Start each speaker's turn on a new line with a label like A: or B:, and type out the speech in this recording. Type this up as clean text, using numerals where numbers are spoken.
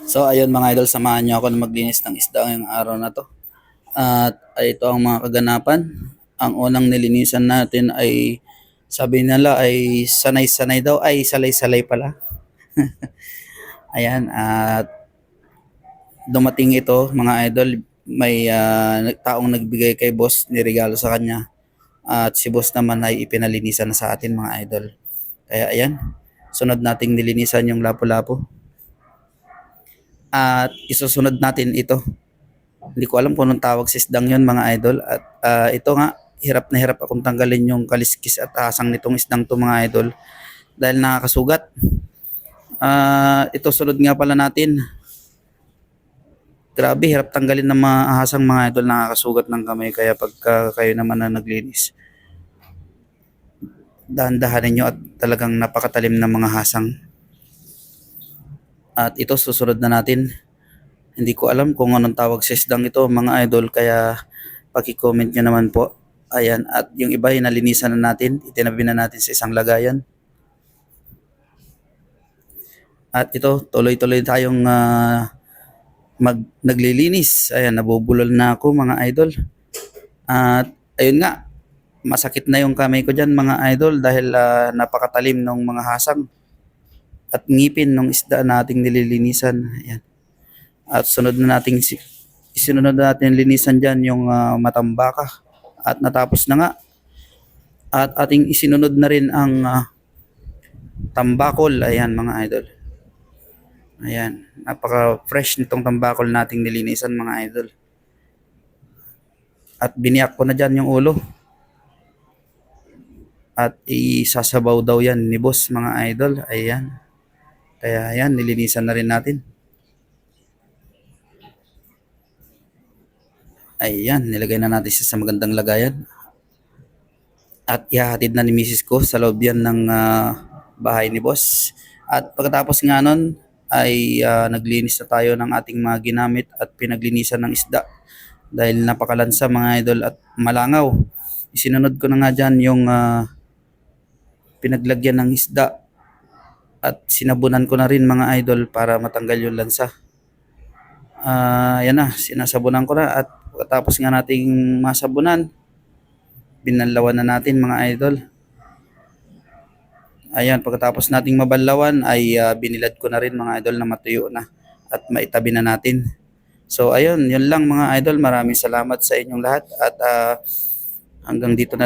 A: So ayun mga idol, samahan niyo ako na maglinis ng isda ngayong araw na to. At ito ang mga kaganapan. Ang unang nilinisan natin ay sabi nila ay sanay-sanay daw, ay salay-salay pala. Ayan, at dumating ito mga idol, may taong nagbigay kay boss ni regalo sa kanya. At si boss naman ay ipinalinisan na sa atin mga idol. Kaya ayan, sunod nating nilinisan yung lapu-lapu. At isusunod natin ito. Hindi ko alam kung anong tawag sa isdang yun mga idol. At ito nga, hirap na hirap akong tanggalin yung kaliskis at asang nitong isdang to mga idol. Dahil nakakasugat. Ito sunod nga pala natin. Grabe, hirap tanggalin ng mga ahasang mga idol, nakakasugat ng kamay. Kaya pagka kayo naman na naglinis, dahan-dahanin nyo at talagang napakatalim ng mga hasang. At ito susunod na natin. Hindi ko alam kung anong tawag sa isdang ito mga idol, kaya paki-comment nyo naman po. Ayan, at yung iba nalinisan na natin, itinabi na natin sa isang lagayan. At ito, tuloy-tuloy tayong naglilinis. Ayan, nabubulol na ako mga idol. At ayun nga, masakit na yung kamay ko dyan mga idol dahil napakatalim ng mga hasang at ngipin ng isda nating nililinisan. Ayan. At isunod na natin linisan dyan yung matambaka. At natapos na nga. At ating isinunod na rin ang tambakol. Ayan mga idol. Ayan. Napaka-fresh nitong tambakol nating nilinisan mga idol. At biniyak ko na dyan yung ulo. At isasabaw daw yan ni boss mga idol. Ayan. Kaya ayan, nilinisan na rin natin. Ayan, nilagay na natin siya sa magandang lagayan. At ihahatid na ni Mrs. ko sa loob yan ng bahay ni boss. At pagkatapos nga nun, ay naglinis na tayo ng ating mga ginamit at pinaglinisan ng isda. Dahil napakalansa mga idol at malangaw. Isinunod ko na nga dyan yung pinaglagyan ng isda. At sinabunan ko na rin mga idol para matanggal yung lansa. Yan na, sinasabunan ko na at pagkatapos nga nating masabunan, binanlawan na natin mga idol. Ayan, pagkatapos nating mabanlawan ay binilad ko na rin mga idol na matuyo na at maitabi na natin. So ayun, yun lang mga idol. Maraming salamat sa inyong lahat at hanggang dito na